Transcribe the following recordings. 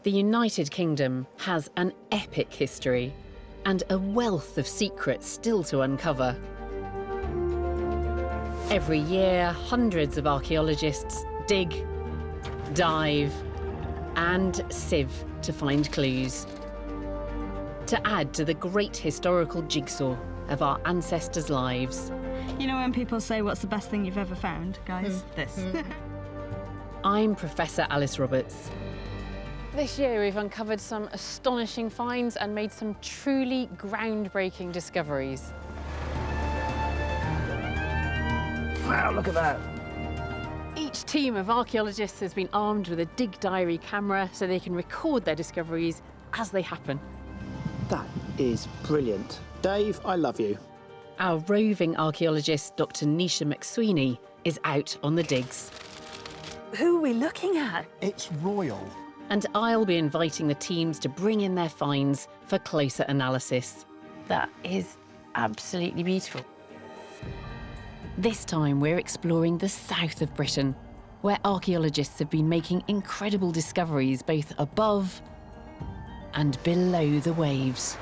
The United Kingdom has an epic history and a wealth of secrets still to uncover. Every year, hundreds of archaeologists dig, dive, and sieve to find clues, to add to the great historical jigsaw of our ancestors' lives. You know when people say, what's the best thing you've ever found? Guys, this. I'm Professor Alice Roberts. This year we've uncovered some astonishing finds and made some truly groundbreaking discoveries. Wow, look at that. Each team of archaeologists has been armed with a dig diary camera so they can record their discoveries as they happen. That is brilliant. Dave, I love you. Our roving archaeologist, Dr. Nisha Mweeni, is out on the digs. Who are we looking at? It's royal. And I'll be inviting the teams to bring in their finds for closer analysis. That is absolutely beautiful. This time we're exploring the south of Britain, where archaeologists have been making incredible discoveries both above and below the waves.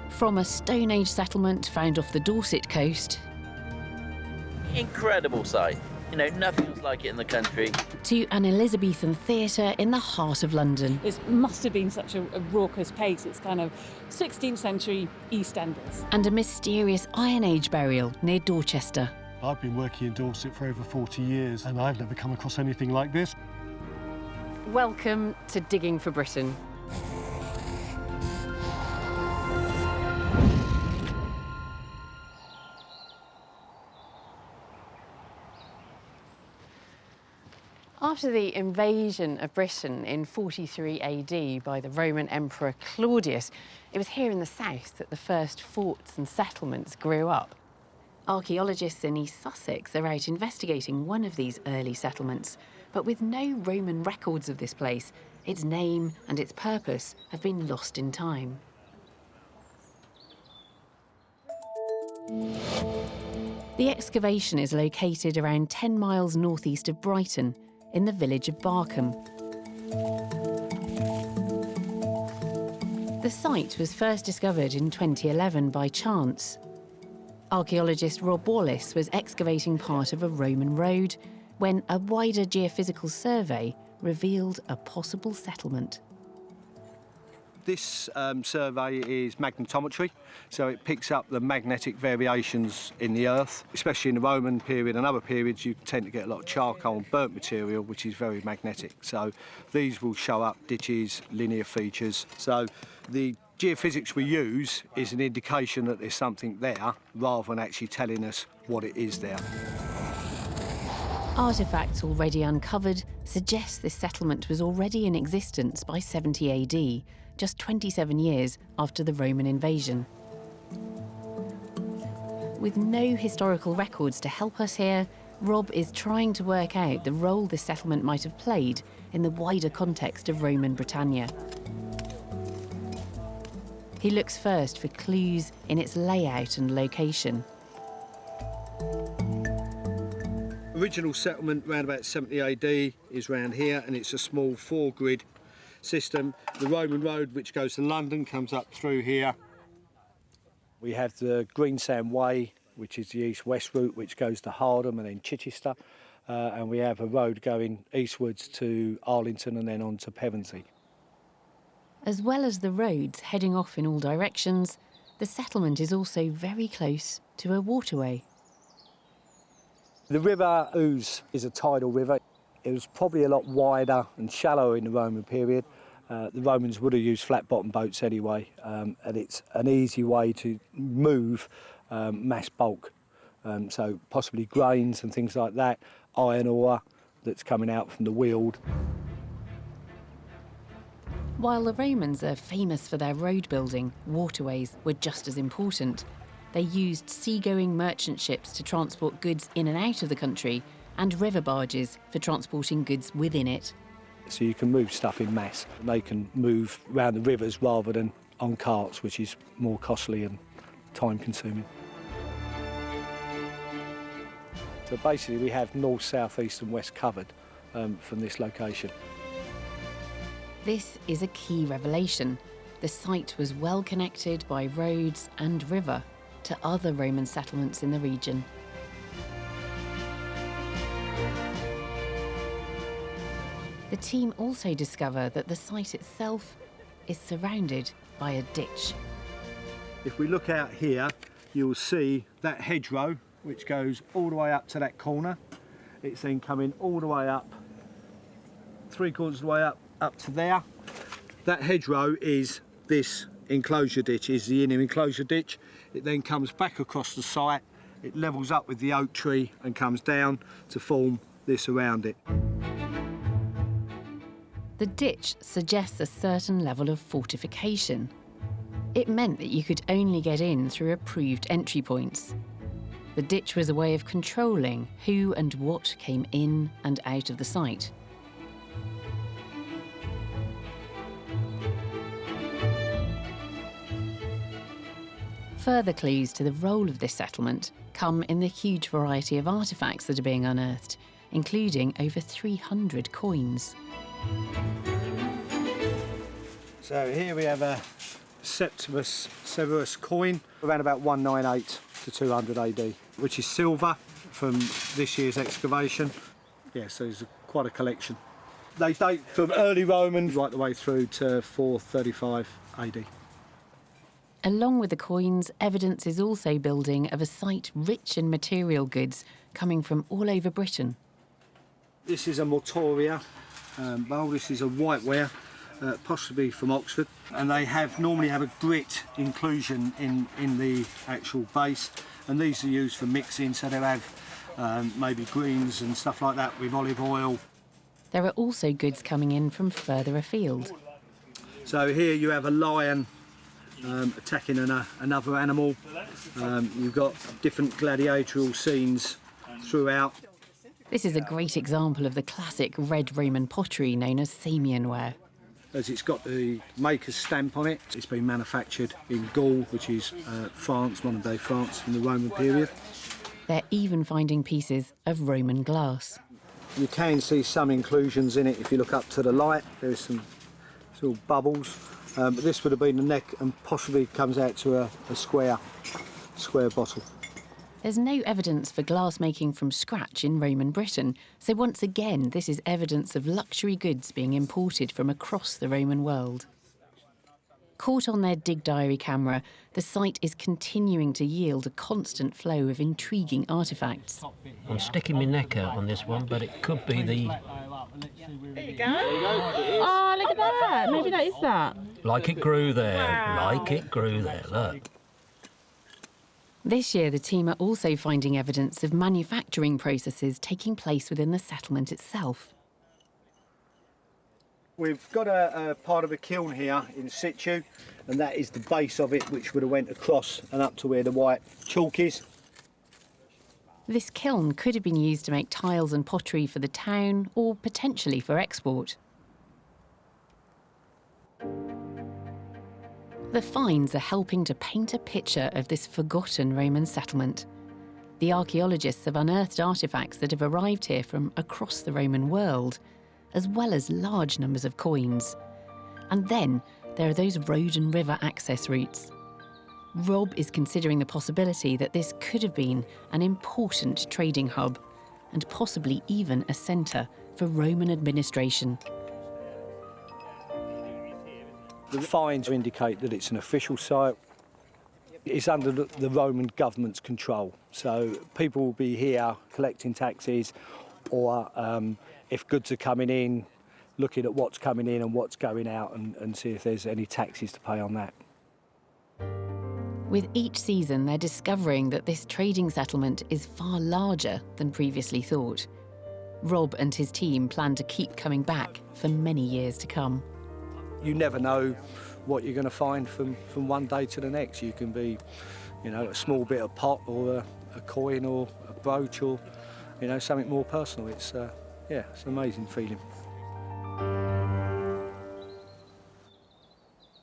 From a Stone Age settlement found off the Dorset coast, incredible sight. You know, nothing else like it in the country. To an Elizabethan theatre in the heart of London. This must have been such a raucous place. It's kind of 16th century EastEnders. And a mysterious Iron Age burial near Dorchester. I've been working in Dorset for over 40 years and I've never come across anything like this. Welcome to Digging for Britain. After the invasion of Britain in 43 AD by the Roman Emperor Claudius, it was here in the south that the first forts and settlements grew up. Archaeologists in East Sussex are out investigating one of these early settlements, but with no Roman records of this place, its name and its purpose have been lost in time. The excavation is located around 10 miles northeast of Brighton, in the village of Barkham. The site was first discovered in 2011 by chance. Archaeologist Rob Wallace was excavating part of a Roman road when a wider geophysical survey revealed a possible settlement. This survey is magnetometry, so it picks up the magnetic variations in the earth. Especially in the Roman period and other periods, you tend to get a lot of charcoal and burnt material, which is very magnetic. So these will show up ditches, linear features. So the geophysics we use is an indication that there's something there, rather than actually telling us what it is there. Artefacts already uncovered suggest this settlement was already in existence by 70 AD, just 27 years after the Roman invasion. With no historical records to help us here, Rob is trying to work out the role this settlement might have played in the wider context of Roman Britannia. He looks first for clues in its layout and location. Original settlement around about 70 AD is round here, and it's a small 4-grid system. The Roman road, which goes to London, comes up through here. We have the Greensand Way, which is the east-west route, which goes to Hardham and then Chichester. And we have a road going eastwards to Arlington and then on to Pevensey. As well as the roads heading off in all directions, the settlement is also very close to a waterway. The River Ouse is a tidal river. It was probably a lot wider and shallower in the Roman period. The Romans would have used flat-bottom boats anyway, and it's an easy way to move mass bulk. So possibly grains and things like that, iron ore that's coming out from the Weald. While the Romans are famous for their road building, waterways were just as important. They used seagoing merchant ships to transport goods in and out of the country, and river barges for transporting goods within it. So you can move stuff in mass. They can move around the rivers rather than on carts, which is more costly and time-consuming. So basically we have north, south, east and west covered from this location. This is a key revelation. The site was well connected by roads and river to other Roman settlements in the region. The team also discover that the site itself is surrounded by a ditch. If we look out here, you'll see that hedgerow, which goes all the way up to that corner. It's then coming all the way up, 3/4 of the way up to there. That hedgerow is this enclosure ditch, is the inner enclosure ditch. It then comes back across the site, it levels up with the oak tree and comes down to form this around it. The ditch suggests a certain level of fortification. It meant that you could only get in through approved entry points. The ditch was a way of controlling who and what came in and out of the site. Further clues to the role of this settlement come in the huge variety of artefacts that are being unearthed, including over 300 coins. So here we have a Septimus Severus coin, around about 198 to 200 AD, which is silver from this year's excavation. Yeah, so there's quite a collection. They date from early Roman right the way through to 435 AD. Along with the coins, evidence is also building of a site rich in material goods coming from all over Britain. This is a mortoria bowl. This is a whiteware, possibly from Oxford, and they normally have a grit inclusion in the actual base, and these are used for mixing, so they'll have maybe greens and stuff like that with olive oil. There are also goods coming in from further afield. So here you have a lion attacking another animal. You've got different gladiatorial scenes throughout. This is a great example of the classic red Roman pottery known as Samian ware. As it's got the maker's stamp on it. It's been manufactured in Gaul, which is France, modern-day France, from the Roman period. They're even finding pieces of Roman glass. You can see some inclusions in it if you look up to the light. There's some little bubbles. But this would have been the neck and possibly comes out to a square bottle. There's no evidence for glass making from scratch in Roman Britain, so once again this is evidence of luxury goods being imported from across the Roman world. Caught on their dig diary camera, the site is continuing to yield a constant flow of intriguing artefacts. I'm sticking my neck out on this one, but it could be the... There you go. Oh, look at that. Maybe that is that. Like it grew there. Wow. Like it grew there, look. This year, the team are also finding evidence of manufacturing processes taking place within the settlement itself. We've got a part of a kiln here in situ, and that is the base of it, which would have went across and up to where the white chalk is. This kiln could have been used to make tiles and pottery for the town, or potentially for export. The finds are helping to paint a picture of this forgotten Roman settlement. The archaeologists have unearthed artefacts that have arrived here from across the Roman world, as well as large numbers of coins. And then there are those road and river access routes. Rob is considering the possibility that this could have been an important trading hub, and possibly even a centre for Roman administration. The finds indicate that it's an official site. It's under the Roman government's control, so people will be here collecting taxes, or if goods are coming in, looking at what's coming in and what's going out, and see if there's any taxes to pay on that. With each season, they're discovering that this trading settlement is far larger than previously thought. Rob and his team plan to keep coming back for many years to come. You never know what you're going to find from one day to the next. You can be, a small bit of pot, or a coin, or a brooch, or, something more personal. It's an amazing feeling.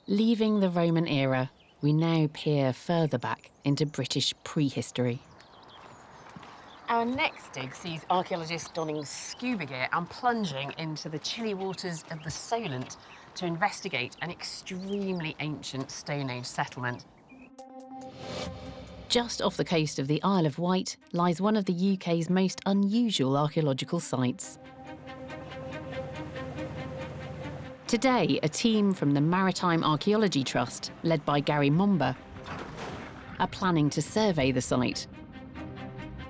Leaving the Roman era, we now peer further back into British prehistory. Our next dig sees archaeologists donning scuba gear and plunging into the chilly waters of the Solent to investigate an extremely ancient Stone Age settlement. Just off the coast of the Isle of Wight lies one of the UK's most unusual archaeological sites. Today, a team from the Maritime Archaeology Trust, led by Gary Momber, are planning to survey the site.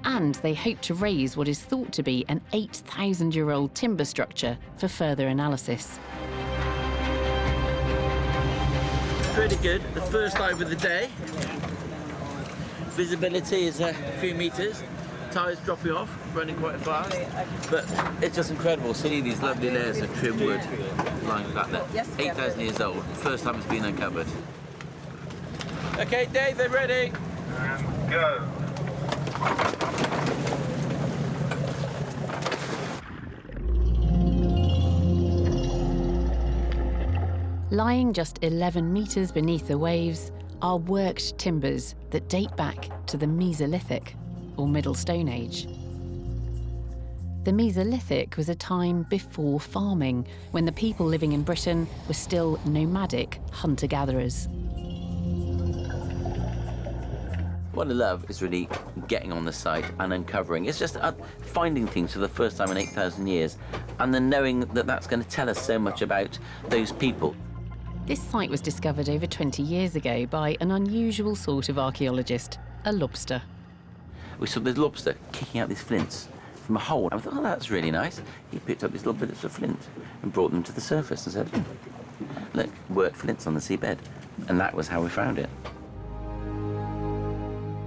And they hope to raise what is thought to be an 8,000-year-old timber structure for further analysis. Pretty good. The first dive of the day. Visibility is a few metres. Tides dropping off, running quite fast. But it's just incredible seeing these lovely layers of trim wood lying flat there. 8,000 years old. First time it's been uncovered. Okay, Dave, they're ready. And go. Lying just 11 metres beneath the waves are worked timbers that date back to the Mesolithic, or Middle Stone Age. The Mesolithic was a time before farming, when the people living in Britain were still nomadic hunter-gatherers. What I love is really getting on the site and uncovering. It's just finding things for the first time in 8,000 years, and then knowing that that's going to tell us so much about those people. This site was discovered over 20 years ago by an unusual sort of archaeologist, a lobster. We saw this lobster kicking out these flints from a hole. I thought, oh, that's really nice. He picked up these little bits of flint and brought them to the surface and said, look, worked flints on the seabed. And that was how we found it.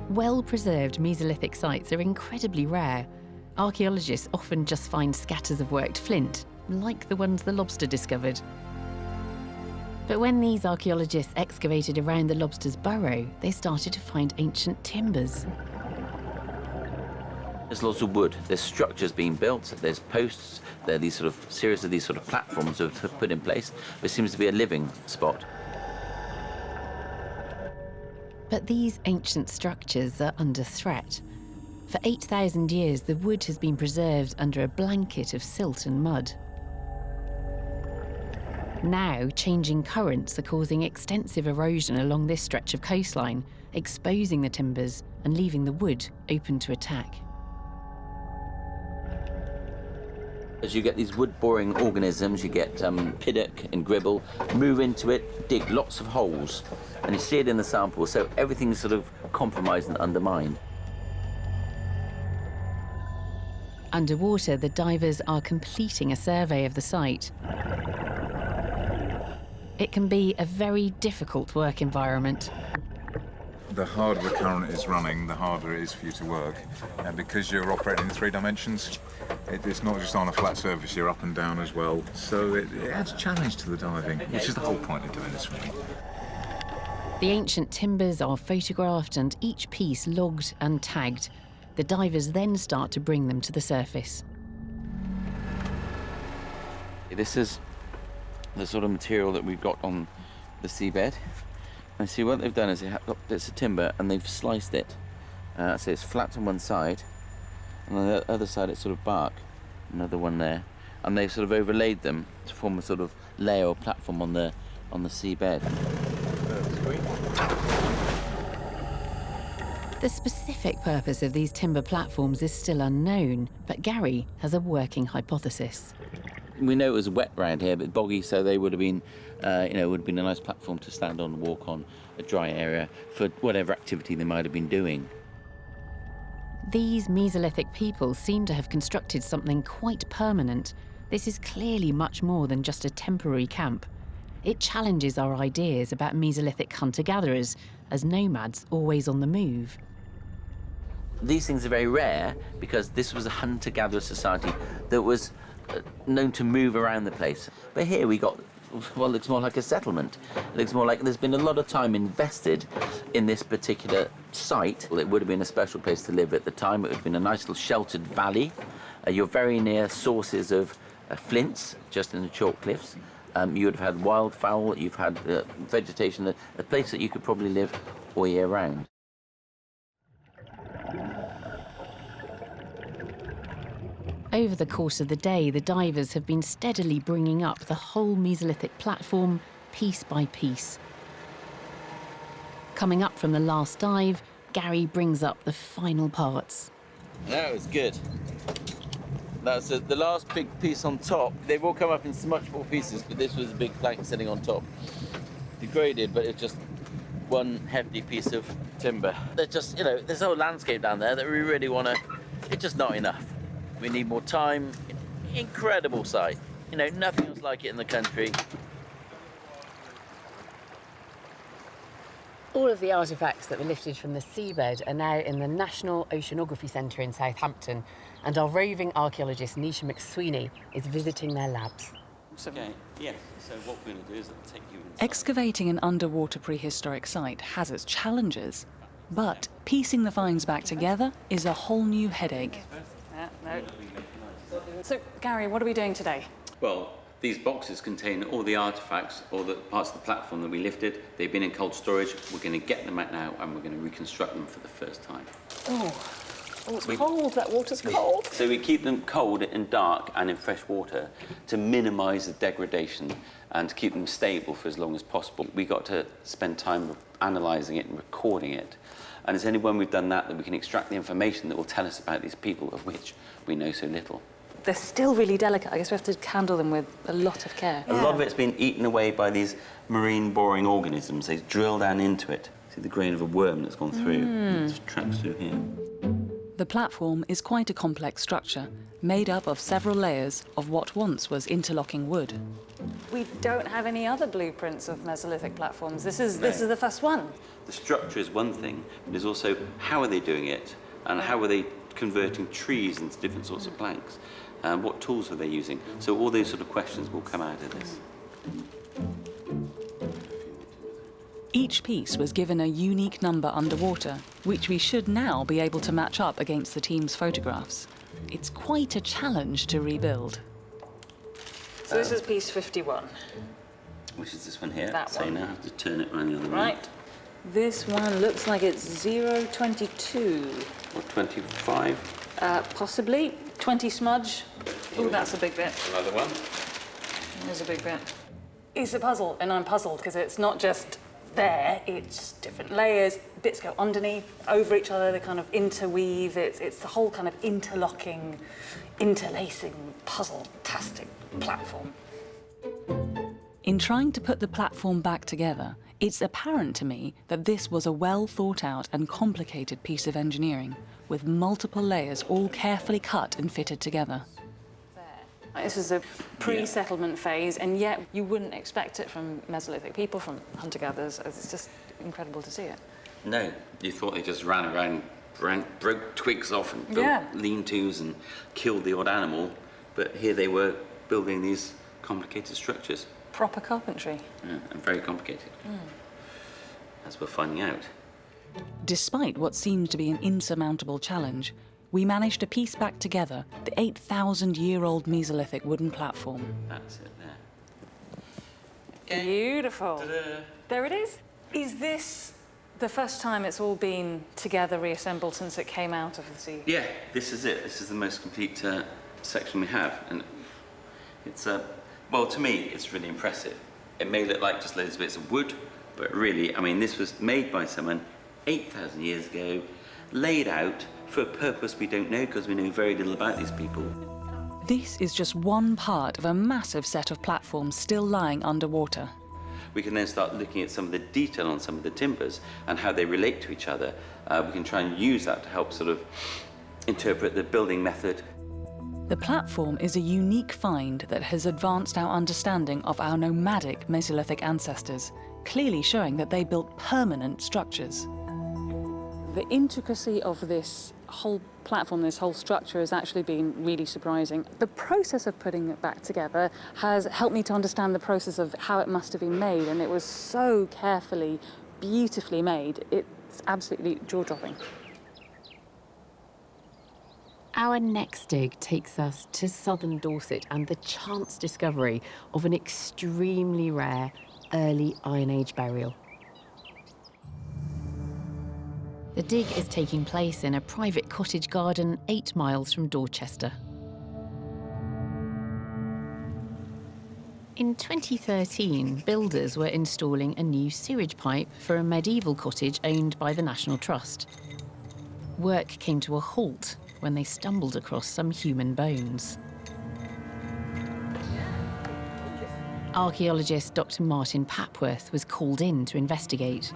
Well-preserved Mesolithic sites are incredibly rare. Archaeologists often just find scatters of worked flint, like the ones the lobster discovered. But when these archaeologists excavated around the lobster's burrow, they started to find ancient timbers. There's lots of wood, there's structures being built, there's posts, there are these sort of series of these sort of platforms that are put in place. There seems to be a living spot. But these ancient structures are under threat. For 8,000 years, the wood has been preserved under a blanket of silt and mud. Now, changing currents are causing extensive erosion along this stretch of coastline, exposing the timbers and leaving the wood open to attack. As you get these wood-boring organisms, you get piddock and gribble, move into it, dig lots of holes, and you see it in the sample, so everything's sort of compromised and undermined. Underwater, the divers are completing a survey of the site. It can be a very difficult work environment. The harder the current is running, the harder it is for you to work. And because you're operating in 3 dimensions, it's not just on a flat surface, you're up and down as well. So it adds challenge to the diving, which is the whole point of doing this really. The ancient timbers are photographed and each piece logged and tagged. The divers then start to bring them to the surface. This is the sort of material that we've got on the seabed. And see what they've done is they have got bits of timber and they've sliced it. So it's flat on one side, and on the other side it's sort of bark, another one there. And they've sort of overlaid them to form a sort of layer or platform on the seabed. The specific purpose of these timber platforms is still unknown, but Gary has a working hypothesis. We know it was wet around here, but boggy, so they would have been, it would have been a nice platform to stand on and walk on, a dry area for whatever activity they might have been doing. These Mesolithic people seem to have constructed something quite permanent. This is clearly much more than just a temporary camp. It challenges our ideas about Mesolithic hunter-gatherers as nomads always on the move. These things are very rare because this was a hunter-gatherer society that was known to move around the place. But here we got, well, it looks more like a settlement. It looks more like there's been a lot of time invested in this particular site. Well, it would have been a special place to live at the time. It would have been a nice little sheltered valley. You're very near sources of flints, just in the chalk cliffs. You would have had wildfowl, you've had vegetation, a place that you could probably live all year round. Over the course of the day, the divers have been steadily bringing up the whole Mesolithic platform, piece by piece. Coming up from the last dive, Gary brings up the final parts. That was good. That's the last big piece on top. They've all come up in much more pieces, but this was a big plank sitting on top. Degraded, but it's just one hefty piece of timber. There's just, you know, there's a whole landscape down there that we really want to... It's just not enough. We need more time. Incredible sight. You know, nothing else like it in the country. All of the artefacts that were lifted from the seabed are now in the National Oceanography Centre in Southampton, and our roving archaeologist Nisha Mweeni is visiting their labs. Okay, yes. So what we're going to do is take you inside. Excavating an underwater prehistoric site has its challenges, but piecing the finds back together is a whole new headache. No. So, Gary, what are we doing today? Well, these boxes contain all the artefacts, all the parts of the platform that we lifted. They've been in cold storage. We're going to get them out now, and we're going to reconstruct them for the first time. Oh, it's cold. That water's cold. So we keep them cold and dark and in fresh water to minimise the degradation and to keep them stable for as long as possible. We got to spend time analysing it and recording it. And it's only when we've done that we can extract the information that will tell us about these people, of which we know so little. They're still really delicate. I guess we have to handle them with a lot of care. A lot of it's been eaten away by these marine boring organisms. They drill down into it. See the grain of a worm that's gone through. It tracks through here. The platform is quite a complex structure, made up of several layers of what once was interlocking wood. We don't have any other blueprints of Mesolithic platforms. This is the first one. The structure is one thing, but there's also how are they doing it, and how are they converting trees into different sorts of planks, and what tools are they using. So all those sort of questions will come out of this. Each piece was given a unique number underwater, which we should now be able to match up against the team's photographs. It's quite a challenge to rebuild. So this is piece 51. Which is this one here. That so one. now I have to turn it around the other way. Right. This one looks like it's 022. Or 25. Possibly. 20 smudge. Oh, that's a big bit. Another one. There's a big bit. It's a puzzle, and I'm puzzled because it's not just there, it's different layers. Bits go underneath, over each other, they kind of interweave. It's the whole kind of interlocking, interlacing, puzzle-tastic platform. In trying to put the platform back together, it's apparent to me that this was a well-thought-out and complicated piece of engineering, with multiple layers all carefully cut and fitted together. This is a pre-settlement phase, and yet you wouldn't expect it from Mesolithic people, from hunter-gatherers. It's just incredible to see it. No, you thought they just ran around, broke twigs off and built lean-tos and killed the odd animal, but here they were building these complicated structures. Proper carpentry. Yeah, and very complicated, as we're finding out. Despite what seemed to be an insurmountable challenge, we managed to piece back together the 8,000-year-old Mesolithic wooden platform. That's it there. Beautiful. Ta-da. There it is. Is this the first time it's all been together, reassembled since it came out of the sea? Yeah, this is it. This is the most complete section we have. And it's, well, to me, it's really impressive. It may look like just loads of bits of wood, but really, I mean, this was made by someone 8,000 years ago, laid out for a purpose we don't know because we know very little about these people. This is just one part of a massive set of platforms still lying underwater. We can then start looking at some of the detail on some of the timbers and how they relate to each other. We can try and use that to help sort of interpret the building method. The platform is a unique find that has advanced our understanding of our nomadic Mesolithic ancestors, clearly showing that they built permanent structures. The intricacy of this whole platform, this whole structure, has actually been really surprising. The process of putting it back together has helped me to understand the process of how it must have been made, and it was so carefully, beautifully made. It's absolutely jaw-dropping. Our next dig takes us to southern Dorset and the chance discovery of an extremely rare early Iron Age burial. The dig is taking place in a private cottage garden 8 miles from Dorchester. In 2013, builders were installing a new sewage pipe for a medieval cottage owned by the National Trust. Work came to a halt when they stumbled across some human bones. Archaeologist Dr. Martin Papworth was called in to investigate.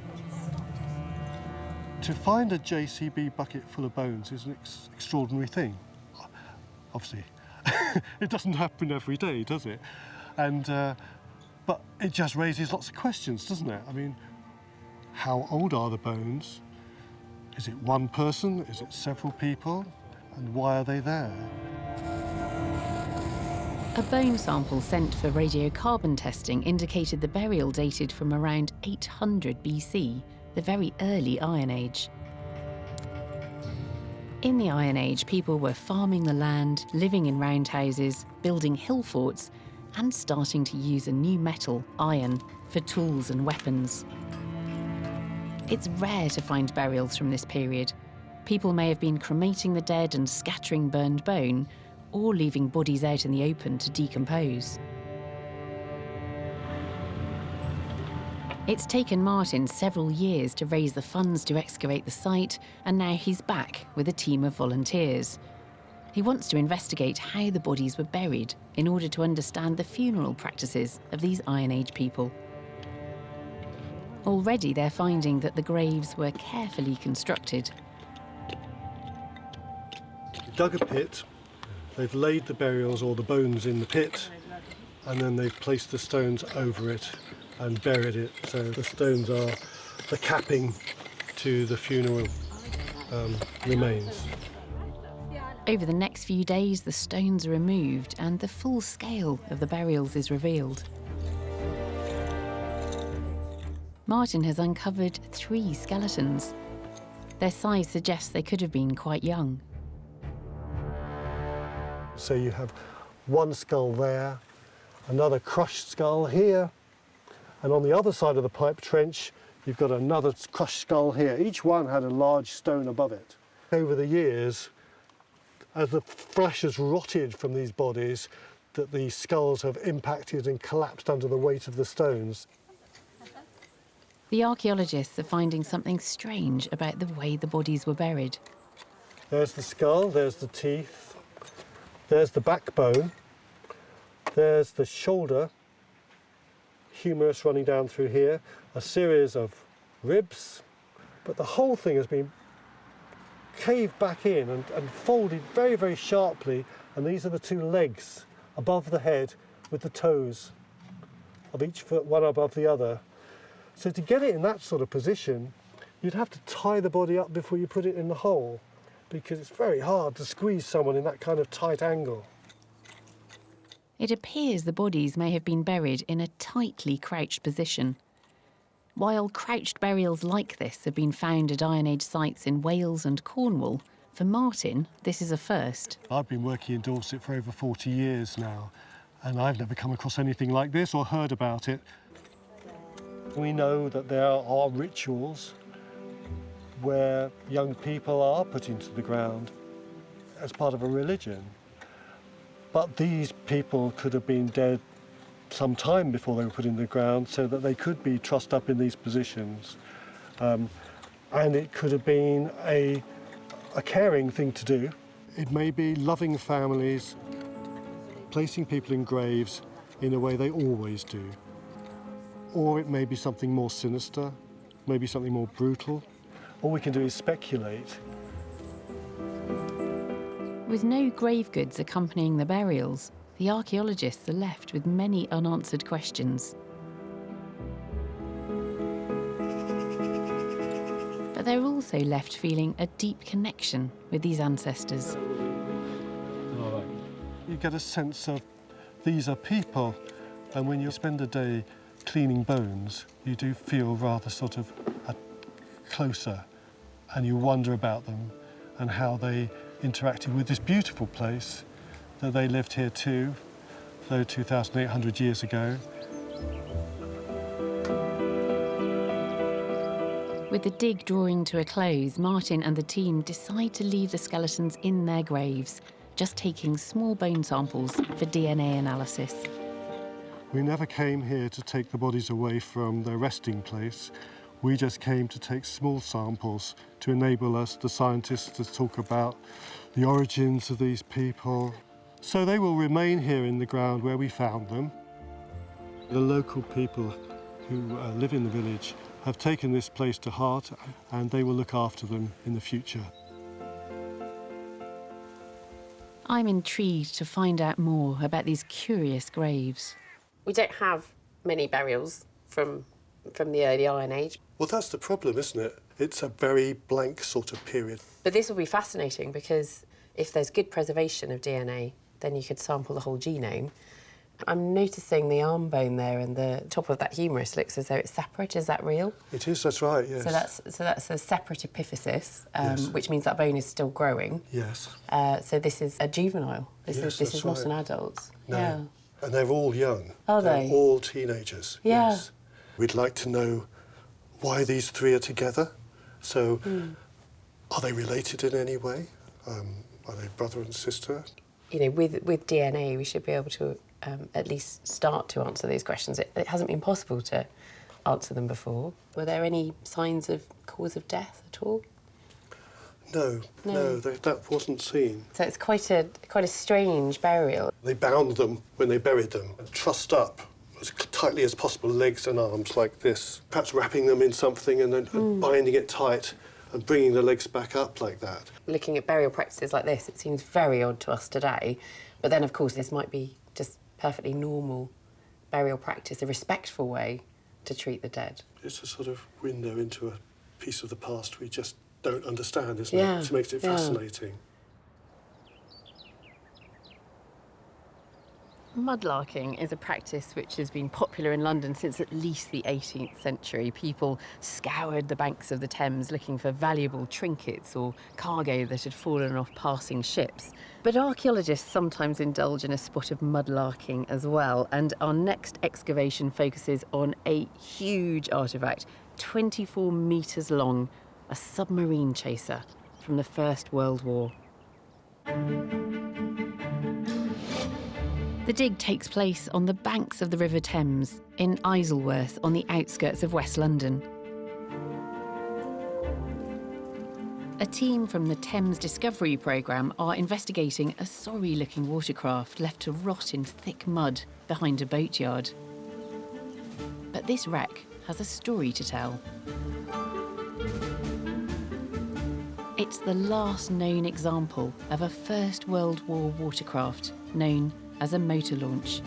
To find a JCB bucket full of bones is an extraordinary thing. Obviously, it doesn't happen every day, does it? And, but it just raises lots of questions, doesn't it? I mean, how old are the bones? Is it one person? Is it several people? And why are they there? A bone sample sent for radiocarbon testing indicated the burial dated from around 800 BC, the very early Iron Age. In the Iron Age, people were farming the land, living in roundhouses, building hill forts, and starting to use a new metal, iron, for tools and weapons. It's rare to find burials from this period. People may have been cremating the dead and scattering burned bone, or leaving bodies out in the open to decompose. It's taken Martin several years to raise the funds to excavate the site, and now he's back with a team of volunteers. He wants to investigate how the bodies were buried in order to understand the funeral practices of these Iron Age people. Already they're finding that the graves were carefully constructed. They dug a pit, they've laid the burials or the bones in the pit, and then they've placed the stones over it and buried it. So the stones are the capping to the funeral remains. Over the next few days, the stones are removed and the full scale of the burials is revealed. Martin has uncovered 3 skeletons. Their size suggests they could have been quite young. So you have one skull there, another crushed skull here, and on the other side of the pipe trench, you've got another crushed skull here. Each one had a large stone above it. Over the years, as the flesh has rotted from these bodies, that the skulls have impacted and collapsed under the weight of the stones. The archaeologists are finding something strange about the way the bodies were buried. There's the skull, there's the teeth, there's the backbone, there's the shoulder, humerus running down through here, a series of ribs, but the whole thing has been caved back in and folded very, very sharply, and these are the 2 legs above the head with the toes of each foot, one above the other. So to get it in that sort of position, you'd have to tie the body up before you put it in the hole, because it's very hard to squeeze someone in that kind of tight angle. It appears the bodies may have been buried in a tightly crouched position. While crouched burials like this have been found at Iron Age sites in Wales and Cornwall, for Martin, this is a first. I've been working in Dorset for over 40 years now, and I've never come across anything like this or heard about it. We know that there are rituals where young people are put into the ground as part of a religion. But these people could have been dead some time before they were put in the ground, so that they could be trussed up in these positions. And it could have been a caring thing to do. It may be loving families, placing people in graves in a way they always do. Or it may be something more sinister, maybe something more brutal. All we can do is speculate. With no grave goods accompanying the burials, the archaeologists are left with many unanswered questions. But they're also left feeling a deep connection with these ancestors. You get a sense of these are people, and when you spend a day cleaning bones, you do feel rather sort of closer, and you wonder about them and how they interacted with this beautiful place, that they lived here too, though 2,800 years ago. With the dig drawing to a close, Martin and the team decide to leave the skeletons in their graves, just taking small bone samples for DNA analysis. We never came here to take the bodies away from their resting place. We just came to take small samples to enable us, the scientists, to talk about the origins of these people. So they will remain here in the ground where we found them. The local people who live in the village have taken this place to heart, and they will look after them in the future. I'm intrigued to find out more about these curious graves. We don't have many burials from the early Iron Age. Well, that's the problem, isn't it? It's a very blank sort of period. But this will be fascinating because if there's good preservation of DNA, then you could sample the whole genome. I'm noticing the arm bone there and the top of that humerus looks as though it's separate. Is that real? It is, that's right, yes. So that's a separate epiphysis, Yes. which means that bone is still growing. Yes. So this is a juvenile. This Yes, is not an adult. No. Yeah. And they're all young. Are They're they? all teenagers. Yeah. Yes. We'd like to know why these three are together. So, are they related in any way? Are they brother and sister? You know, with DNA, we should be able to at least start to answer these questions. It hasn't been possible to answer them before. Were there any signs of cause of death at all? No, that wasn't seen. So it's quite a strange burial. They bound them when they buried them, trussed up as tightly as possible, legs and arms like this, perhaps wrapping them in something and then binding it tight and bringing the legs back up like that. Looking at burial practices like this, it seems very odd to us today. But then, of course, this might be just perfectly normal burial practice, a respectful way to treat the dead. It's a sort of window into a piece of the past we just don't understand, isn't Yeah, it? Which makes it fascinating. Mudlarking is a practice which has been popular in London since at least the 18th century. People scoured the banks of the Thames looking for valuable trinkets or cargo that had fallen off passing ships. But archaeologists sometimes indulge in a spot of mudlarking as well, and our next excavation focuses on a huge artefact, 24 metres long, a submarine chaser from the First World War. The dig takes place on the banks of the River Thames in Isleworth on the outskirts of West London. A team from the Thames Discovery Programme are investigating a sorry-looking watercraft left to rot in thick mud behind a boatyard. But this wreck has a story to tell. It's the last known example of a First World War watercraft known as a motor launch.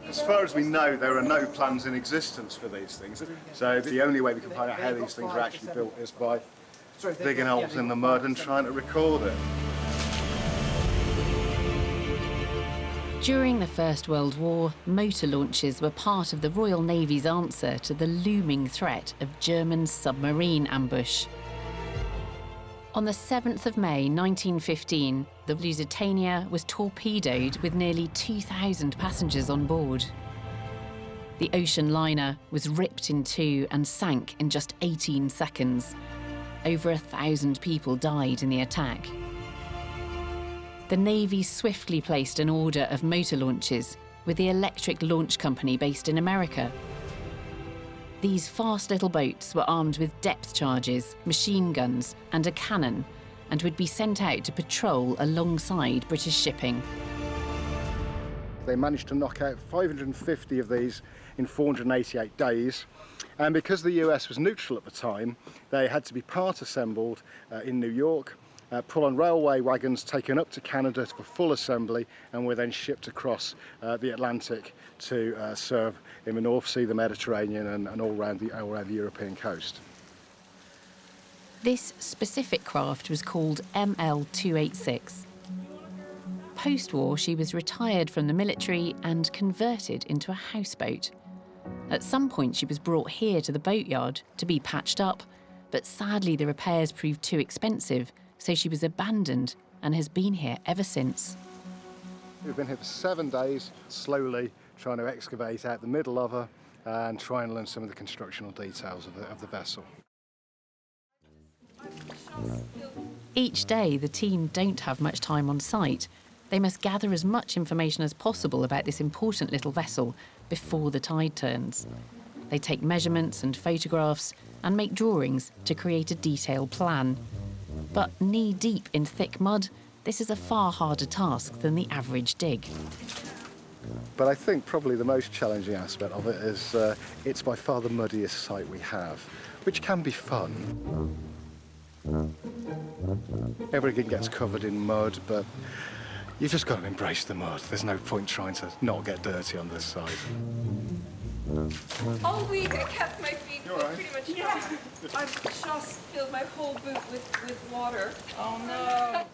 As far as we know, there are no plans in existence for these things. So the only way we can find out how these things were actually built is by digging holes in the mud and trying to record it. During the First World War, motor launches were part of the Royal Navy's answer to the looming threat of German submarine ambush. On the 7th of May 1915, the Lusitania was torpedoed with nearly 2,000 passengers on board. The ocean liner was ripped in two and sank in just 18 seconds. Over 1,000 people died in the attack. The Navy swiftly placed an order of motor launches with the Electric Launch Company based in America. These fast little boats were armed with depth charges, machine guns and a cannon, and would be sent out to patrol alongside British shipping. They managed to knock out 550 of these in 488 days. And because the US was neutral at the time, they had to be part assembled in New York, put on railway wagons taken up to Canada for full assembly, and were then shipped across the Atlantic to serve in the North Sea, the Mediterranean, and all around the European coast. This specific craft was called ML-286. Post-war, she was retired from the military and converted into a houseboat. At some point, she was brought here to the boatyard to be patched up, but sadly the repairs proved too expensive, so she was abandoned and has been here ever since. We've been here for 7 days, slowly trying to excavate out the middle of her and try and learn some of the constructional details of the vessel. Each day, the team don't have much time on site. They must gather as much information as possible about this important little vessel before the tide turns. They take measurements and photographs and make drawings to create a detailed plan. But knee-deep in thick mud, this is a far harder task than the average dig. But I think probably the most challenging aspect of it is it's by far the muddiest site we have, which can be fun. Everything gets covered in mud, but you've just got to embrace the mud. There's no point trying to not get dirty on this side. All week I kept my feet pretty much dry. I've just filled my whole boot with water. Oh no.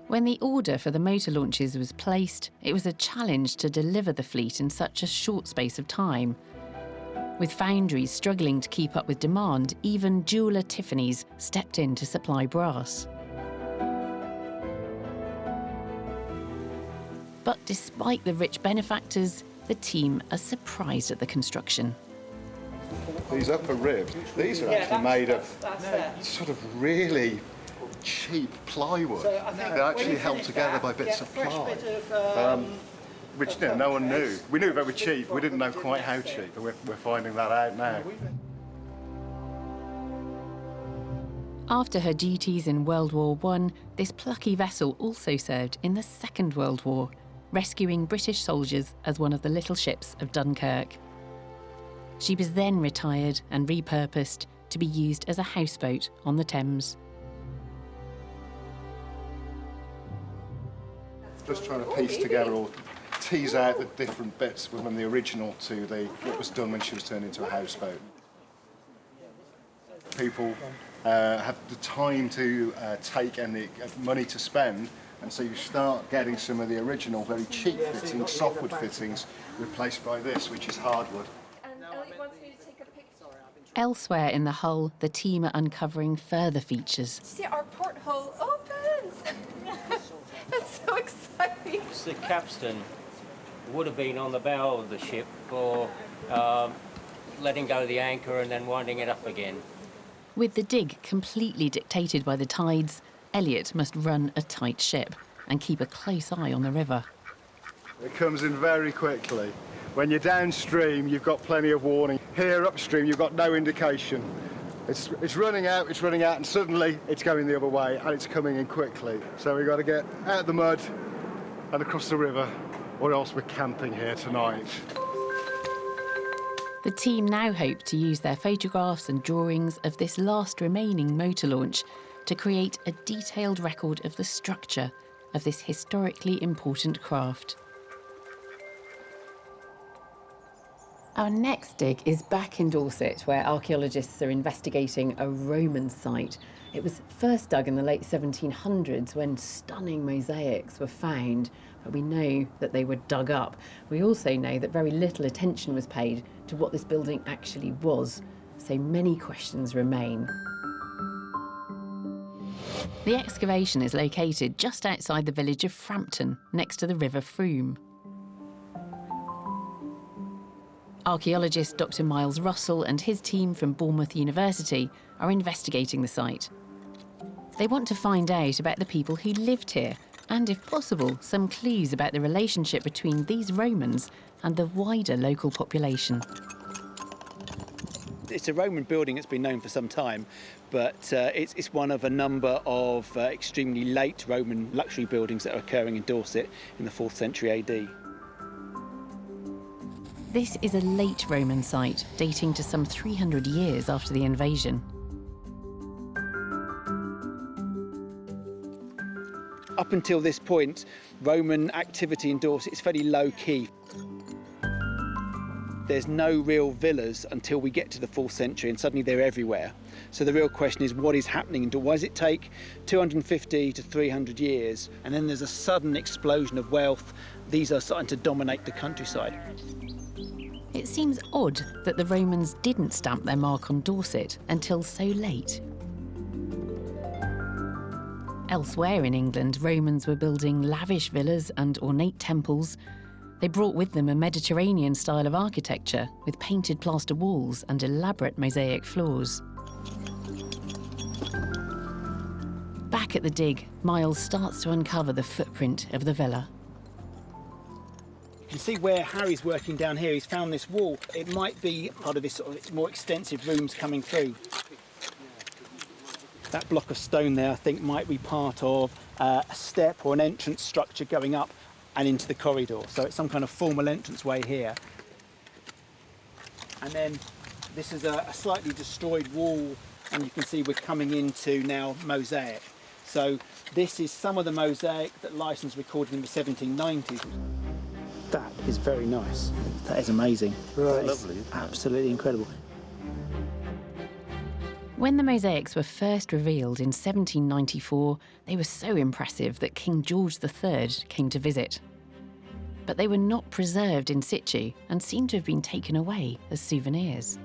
When the order for the motor launches was placed, it was a challenge to deliver the fleet in such a short space of time. With foundries struggling to keep up with demand, even jeweller Tiffany's stepped in to supply brass. But despite the rich benefactors, the team are surprised at the construction. These upper ribs, these are actually made of sort of really cheap plywood. They're actually held together by bits of ply, which no one knew. We knew they were cheap, we didn't know quite how cheap, but we're finding that out now. After her duties in World War I, this plucky vessel also served in the Second World War, rescuing British soldiers as one of the little ships of Dunkirk. She was then retired and repurposed to be used as a houseboat on the Thames. Just trying to piece together or tease out the different bits from the original to what was done when she was turned into a houseboat. People have the time to take and the money to spend, and so you start getting some of the original very cheap fittings, softwood fittings, replaced by this, which is hardwood. Elsewhere in the hull, the team are uncovering further features. See, our porthole opens! That's so exciting! The capstan would have been on the bow of the ship for letting go the anchor and then winding it up again. With the dig completely dictated by the tides, Elliot must run a tight ship and keep a close eye on the river. It comes in very quickly. When you're downstream, you've got plenty of warning. Here upstream, you've got no indication. It's running out, and suddenly it's going the other way, and it's coming in quickly. So we've got to get out of the mud and across the river, or else we're camping here tonight. The team now hope to use their photographs and drawings of this last remaining motor launch to create a detailed record of the structure of this historically important craft. Our next dig is back in Dorset, where archaeologists are investigating a Roman site. It was first dug in the late 1700s when stunning mosaics were found, but we know that they were dug up. We also know that very little attention was paid to what this building actually was, so many questions remain. The excavation is located just outside the village of Frampton, next to the River Frome. Archaeologist Dr. Miles Russell and his team from Bournemouth University are investigating the site. They want to find out about the people who lived here and, if possible, some clues about the relationship between these Romans and the wider local population. It's a Roman building that's been known for some time, but it's one of a number of extremely late Roman luxury buildings that are occurring in Dorset in the 4th century AD. This is a late Roman site, dating to some 300 years after the invasion. Up until this point, Roman activity in Dorset is fairly low-key. There's no real villas until we get to the 4th century, and suddenly they're everywhere. So the real question is, what is happening in Dorset? Why does it take 250 to 300 years, and then there's a sudden explosion of wealth? These are starting to dominate the countryside. It seems odd that the Romans didn't stamp their mark on Dorset until so late. Elsewhere in England, Romans were building lavish villas and ornate temples. They brought with them a Mediterranean style of architecture with painted plaster walls and elaborate mosaic floors. Back Back at the dig, Miles starts to uncover the footprint of the villa. You can see where Harry's working down here. He's found this wall. It might be part of this sort of more extensive rooms coming through. That block of stone there, I think, might be part of a step or an entrance structure going up and into the corridor. So it's some kind of formal entranceway here. And then this is a slightly destroyed wall, and you can see we're coming into now mosaic. So this is some of the mosaic that Lyson's recorded in the 1790s. That is very nice. That is amazing. Right. Lovely. Absolutely incredible. When the mosaics were first revealed in 1794, they were so impressive that King George III came to visit. But they were not preserved in situ and seem to have been taken away as souvenirs.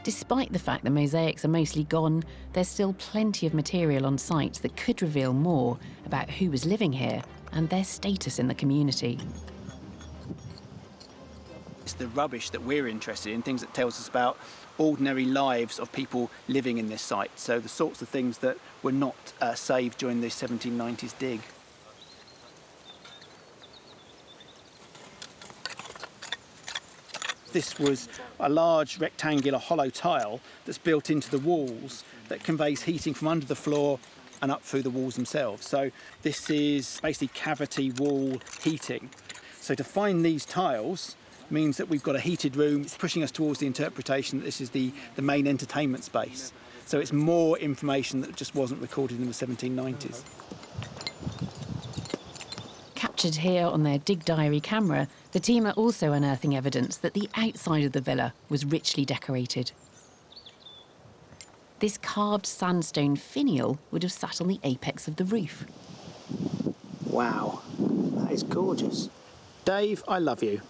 Despite the fact the mosaics are mostly gone, there's still plenty of material on site that could reveal more about who was living here and their status in the community. It's the rubbish that we're interested in, things that tells us about ordinary lives of people living in this site. So the sorts of things that were not saved during the 1790s dig. This was a large rectangular hollow tile that's built into the walls that conveys heating from under the floor and up through the walls themselves. So this is basically cavity wall heating. So to find these tiles means that we've got a heated room. It's pushing us towards the interpretation that this is the main entertainment space. So it's more information that just wasn't recorded in the 1790s. Captured here on their dig diary camera, the team are also unearthing evidence that the outside of the villa was richly decorated. This carved sandstone finial would have sat on the apex of the roof. Wow, that is gorgeous. Dave, I love you.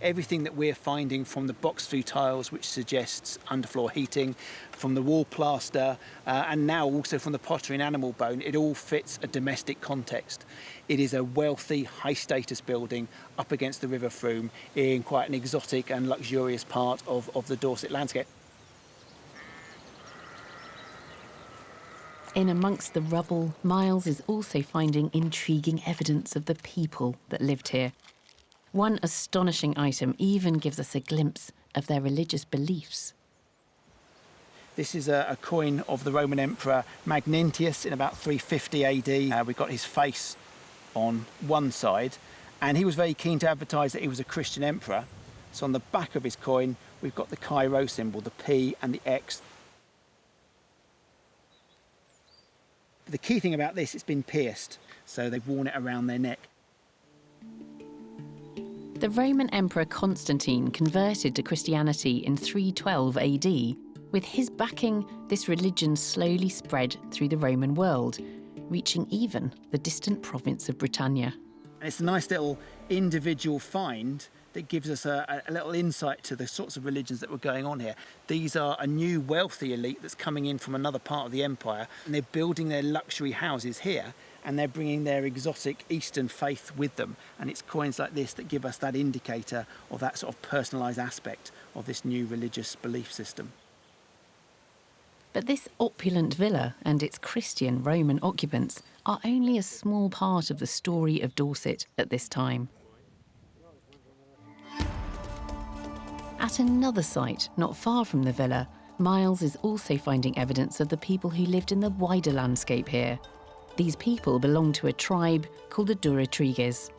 Everything that we're finding, from the box through tiles, which suggests underfloor heating, from the wall plaster, and now also from the pottery and animal bone, it all fits a domestic context. It is a wealthy, high-status building up against the River Frome in quite an exotic and luxurious part of the Dorset landscape. In amongst the rubble, Miles is also finding intriguing evidence of the people that lived here. One astonishing item even gives us a glimpse of their religious beliefs. This is a coin of the Roman Emperor Magnentius in about 350 AD. We've got his face on one side, and he was very keen to advertise that he was a Christian emperor. So on the back of his coin, we've got the Chi-Rho symbol, the P and the X. The key thing about this, it's been pierced, so they've worn it around their neck. The Roman Emperor Constantine converted to Christianity in 312 AD. With his backing, this religion slowly spread through the Roman world, reaching even the distant province of Britannia. And it's a nice little individual find that gives us a little insight to the sorts of religions that were going on here. These are a new wealthy elite that's coming in from another part of the empire, and they're building their luxury houses here, and they're bringing their exotic Eastern faith with them. And it's coins like this that give us that indicator of that sort of personalised aspect of this new religious belief system. But this opulent villa and its Christian Roman occupants are only a small part of the story of Dorset at this time. At another site not far from the villa, Miles is also finding evidence of the people who lived in the wider landscape here. These people belong to a tribe called the Durotriges.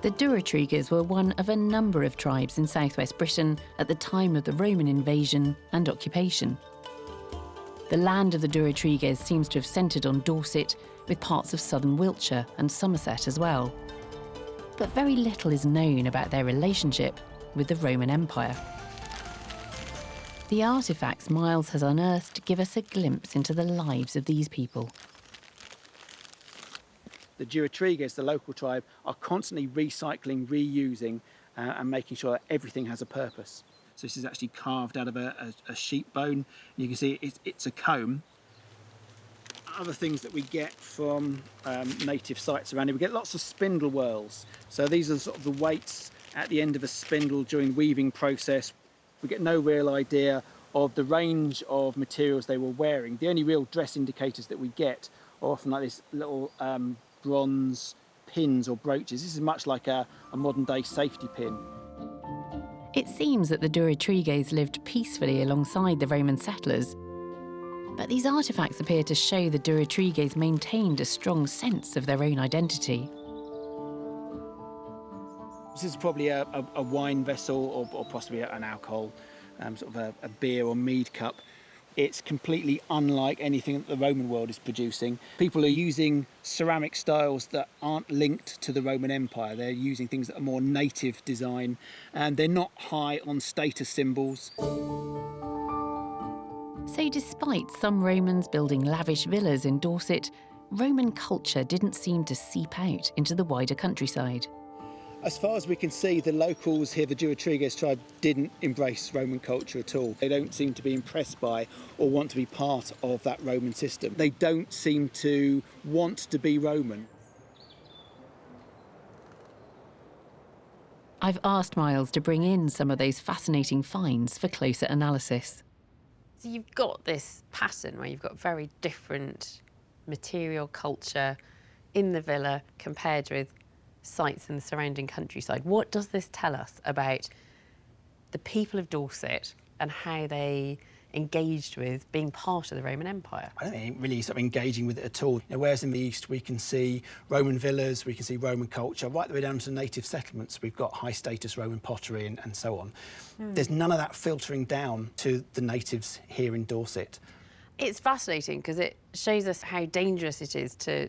The Durotriges were one of a number of tribes in southwest Britain at the time of the Roman invasion and occupation. The land of the Durotriges seems to have centred on Dorset, with parts of southern Wiltshire and Somerset as well. But very little is known about their relationship with the Roman Empire. The artefacts Miles has unearthed give us a glimpse into the lives of these people. The Durotriges, the local tribe, are constantly recycling, reusing, and making sure that everything has a purpose. So this is actually carved out of a sheep bone. You can see it's a comb. Other things that we get from native sites around here, we get lots of spindle whorls. So these are sort of the weights at the end of a spindle during the weaving process. We get no real idea of the range of materials they were wearing. The only real dress indicators that we get are often like this little bronze pins or brooches. This is much like a modern-day safety pin. It seems that the Durotriges lived peacefully alongside the Roman settlers, but these artefacts appear to show the Durotriges maintained a strong sense of their own identity. This is probably a wine vessel or possibly an alcohol, sort of a beer or mead cup. It's completely unlike anything that the Roman world is producing. People are using ceramic styles that aren't linked to the Roman Empire. They're using things that are more native design, and they're not high on status symbols. So despite some Romans building lavish villas in Dorset, Roman culture didn't seem to seep out into the wider countryside. As far as we can see, the locals here, the Durotriges tribe, didn't embrace Roman culture at all. They don't seem to be impressed by or want to be part of that Roman system. They don't seem to want to be Roman. I've asked Miles to bring in some of those fascinating finds for closer analysis. So you've got this pattern where you've got very different material culture in the villa compared with sites in the surrounding countryside. What does this tell us about the people of Dorset and how they engaged with being part of the Roman Empire? I don't think really sort of engaging with it at all. You know, whereas in the east we can see Roman villas, we can see Roman culture, right the way down to native settlements. We've got high status Roman pottery and so on. There's none of that filtering down to the natives here in Dorset. It's fascinating because it shows us how dangerous it is to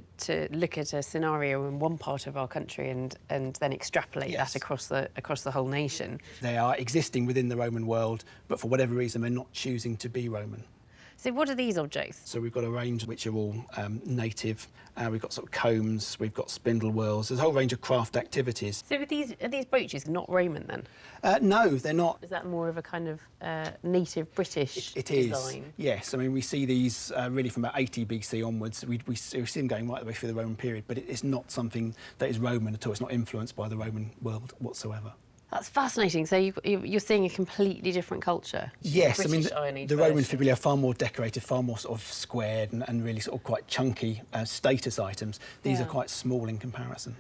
look at a scenario in one part of our country and then extrapolate that across the whole nation. They are existing within the Roman world, but for whatever reason they're not choosing to be Roman. So what are these objects? So we've got a range which are all native. We've got sort of combs, we've got spindle wheels. There's a whole range of craft activities. So are these brooches not Roman then? No, they're not. Is that more of a kind of native British design? Is, yes. I mean, we see these really from about 80 BC onwards. We see them going right the way through the Roman period, but it's not something that is Roman at all. It's not influenced by the Roman world whatsoever. That's fascinating. So you're seeing a completely different culture. Yes, British I mean, the Roman fibulae are far more decorated, far more sort of squared and really sort of quite chunky status items. These are quite small in comparison.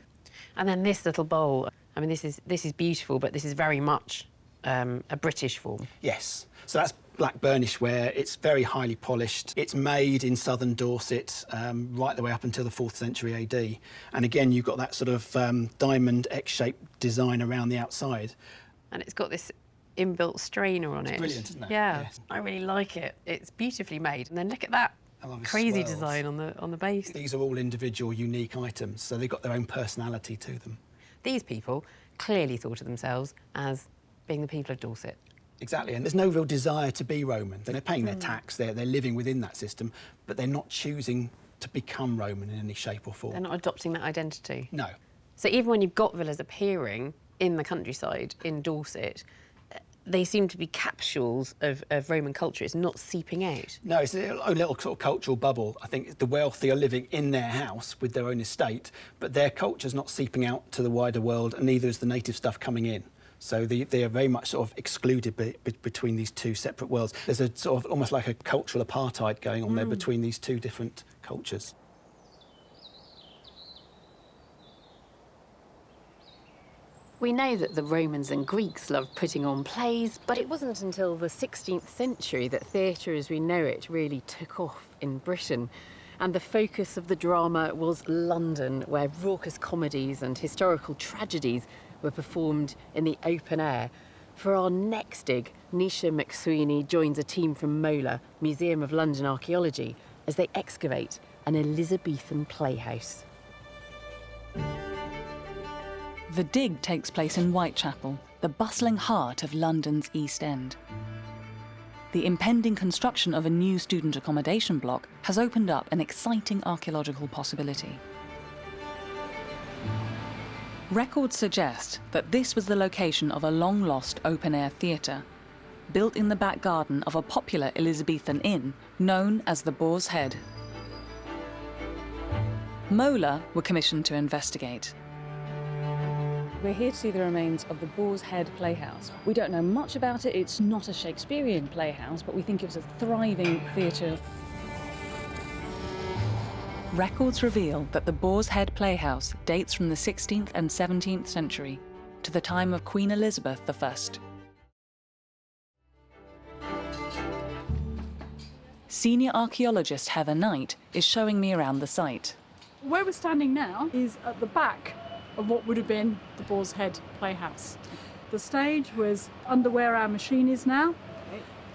And then this little bowl, I mean, this is beautiful, but this is very much a British form. Yes. So that's black burnish ware. It's very highly polished. It's made in southern Dorset right the way up until the 4th century AD. And again, you've got that sort of diamond X-shaped design around the outside. And it's got this inbuilt strainer on it. It's brilliant, isn't it? Yeah, yes. I really like it. It's beautifully made. And then look at that crazy design on the base. These are all individual, unique items, so they've got their own personality to them. These people clearly thought of themselves as being the people of Dorset. Exactly, and there's no real desire to be Roman. They're paying their tax, they're living within that system, but they're not choosing to become Roman in any shape or form. They're not adopting that identity? No. So even when you've got villas appearing in the countryside, in Dorset, they seem to be capsules of Roman culture. It's not seeping out. No, it's a little sort of cultural bubble. I think the wealthy are living in their house with their own estate, but their culture's not seeping out to the wider world, and neither is the native stuff coming in. So they are very much sort of excluded between these two separate worlds. There's a sort of almost like a cultural apartheid going on there between these two different cultures. We know that the Romans and Greeks loved putting on plays, but it wasn't until the 16th century that theatre as we know it really took off in Britain. And the focus of the drama was London, where raucous comedies and historical tragedies were performed in the open air. For our next dig, Nisha Mweeni joins a team from MOLA, Museum of London Archaeology, as they excavate an Elizabethan playhouse. The dig takes place in Whitechapel, the bustling heart of London's East End. The impending construction of a new student accommodation block has opened up an exciting archaeological possibility. Records suggest that this was the location of a long-lost open-air theatre, built in the back garden of a popular Elizabethan inn known as the Boar's Head. MOLA were commissioned to investigate. We're here to see the remains of the Boar's Head Playhouse. We don't know much about it. It's not a Shakespearean playhouse, but we think it was a thriving theatre. Records reveal that the Boar's Head Playhouse dates from the 16th and 17th century to the time of Queen Elizabeth I. Senior archaeologist Heather Knight is showing me around the site. Where we're standing now is at the back of what would have been the Boar's Head Playhouse. The stage was under where our machine is now.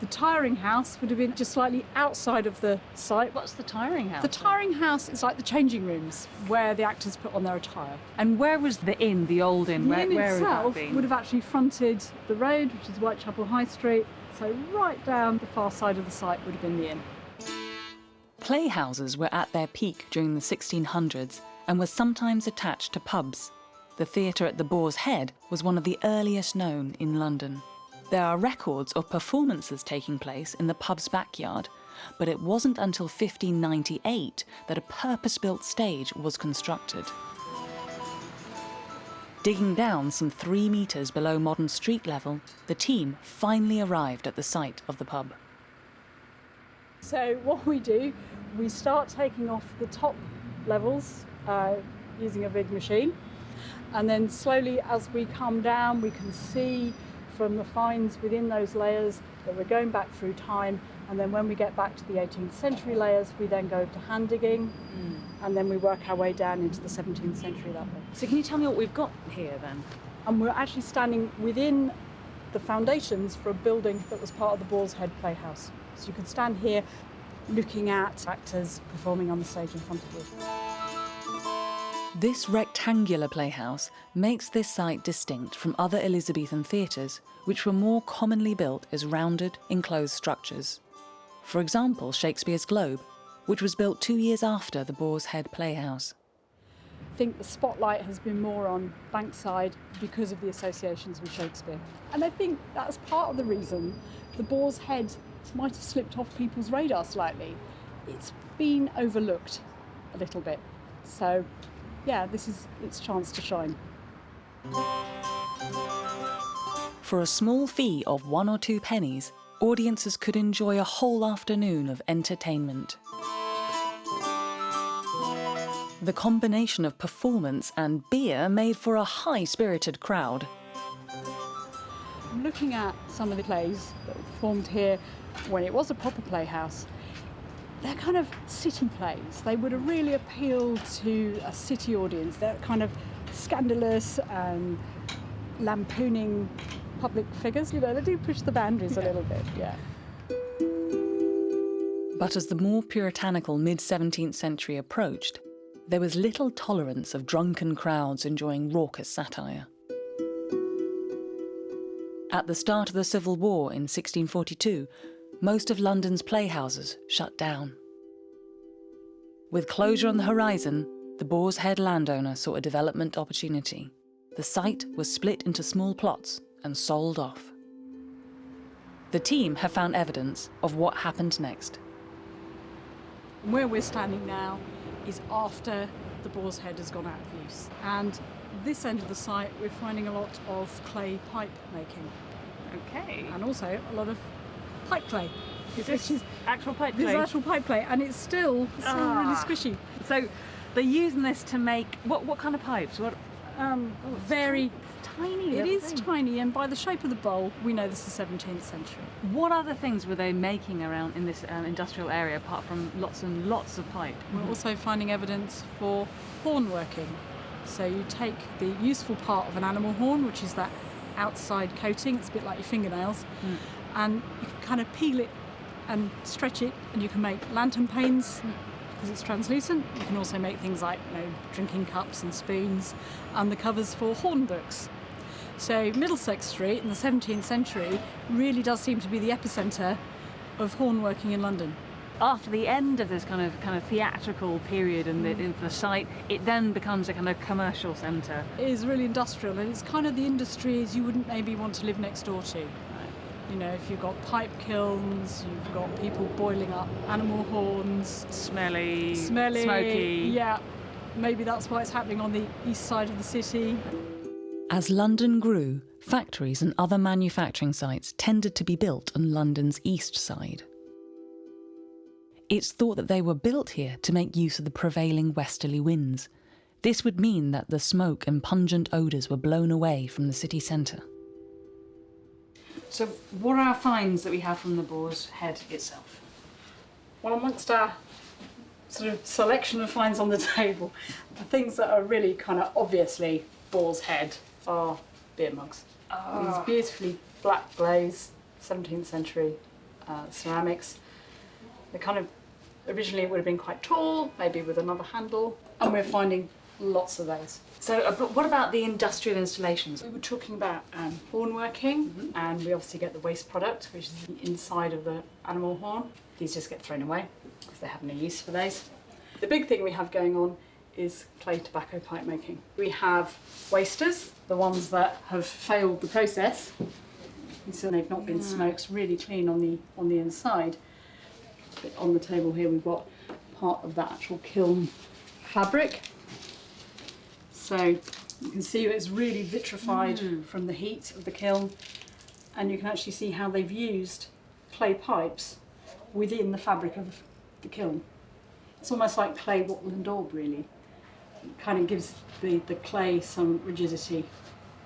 The tiring house would have been just slightly outside of the site. What's the tiring house? The tiring house is like the changing rooms where the actors put on their attire. And where was the inn, the old inn? The inn where itself would would have actually fronted the road, which is Whitechapel High Street. So right down the far side of the site would have been the inn. Playhouses were at their peak during the 1600s and were sometimes attached to pubs. The theatre at the Boar's Head was one of the earliest known in London. There are records of performances taking place in the pub's backyard, but it wasn't until 1598 that a purpose-built stage was constructed. Digging down some 3 metres below modern street level, the team finally arrived at the site of the pub. So what we do, we start taking off the top levels using a big machine, and then slowly as we come down we can see from the finds within those layers that we're going back through time, and then when we get back to the 18th century layers we then go to hand digging, and then we work our way down into the 17th century that way. So can you tell me what we've got here then? And we're actually standing within the foundations for a building that was part of the Boar's Head Playhouse. So you can stand here looking at actors performing on the stage in front of you. This rectangular playhouse makes this site distinct from other Elizabethan theatres, which were more commonly built as rounded, enclosed structures. For example, Shakespeare's Globe, which was built 2 years after the Boar's Head Playhouse. I think the spotlight has been more on Bankside because of the associations with Shakespeare. And I think that's part of the reason the Boar's Head might have slipped off people's radar slightly. It's been overlooked a little bit. So yeah, this is its chance to shine. For a small fee of 1 or 2 pennies, audiences could enjoy a whole afternoon of entertainment. The combination of performance and beer made for a high-spirited crowd. I'm looking at some of the plays that were performed here when it was a proper playhouse. They're kind of city plays. They would have really appealed to a city audience. They're kind of scandalous and lampooning public figures. You know, they do push the boundaries a little bit, yeah. But as the more puritanical mid-17th century approached, there was little tolerance of drunken crowds enjoying raucous satire. At the start of the Civil War in 1642, most of London's playhouses shut down. With closure on the horizon, the Boar's Head landowner saw a development opportunity. The site was split into small plots and sold off. The team have found evidence of what happened next. Where we're standing now is after the Boar's Head has gone out of use. And this end of the site, we're finding a lot of clay pipe making. Okay. And also a lot of pipe clay. Which is actual pipe clay? This is actual pipe clay, and it's still really squishy. So they're using this to make, what kind of pipes? What? Very tiny. It is tiny, and by the shape of the bowl, we know this is 17th century. What other things were they making around in this industrial area, apart from lots and lots of pipe? We're also finding evidence for horn working. So you take the useful part of an animal horn, which is that outside coating, it's a bit like your fingernails, and you can kind of peel it and stretch it, and you can make lantern panes because it's translucent. You can also make things like, you know, drinking cups and spoons, and the covers for horn books. So Middlesex Street in the 17th century really does seem to be the epicentre of horn working in London. After the end of this kind of theatrical period in the site, it then becomes a kind of commercial centre. It is really industrial, and it's kind of the industries you wouldn't maybe want to live next door to. You know, if you've got pipe kilns, you've got people boiling up animal horns. Smelly, smoky. Yeah, maybe that's why it's happening on the east side of the city. As London grew, factories and other manufacturing sites tended to be built on London's east side. It's thought that they were built here to make use of the prevailing westerly winds. This would mean that the smoke and pungent odours were blown away from the city centre. So what are our finds that we have from the boar's head itself? Well, amongst our sort of selection of finds on the table, the things that are really kind of obviously boar's head are beer mugs. These beautifully black glazed 17th century ceramics. They kind of, originally it would have been quite tall, maybe with another handle, and we're finding lots of those. So what about the industrial installations? We were talking about hornworking, and we obviously get the waste product, which is the inside of the animal horn. These just get thrown away because they have no use for those. The big thing we have going on is clay tobacco pipe making. We have wasters, the ones that have failed the process, and so they've not been smoked, really clean on the inside. But on the table here we've got part of that actual kiln fabric. So you can see it's really vitrified from the heat of the kiln, and you can actually see how they've used clay pipes within the fabric of the kiln. It's almost like clay wattle and daub, really. It kind of gives the clay some rigidity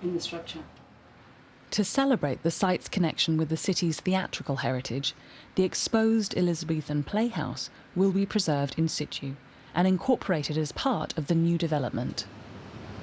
in the structure. To celebrate the site's connection with the city's theatrical heritage, the exposed Elizabethan playhouse will be preserved in situ and incorporated as part of the new development.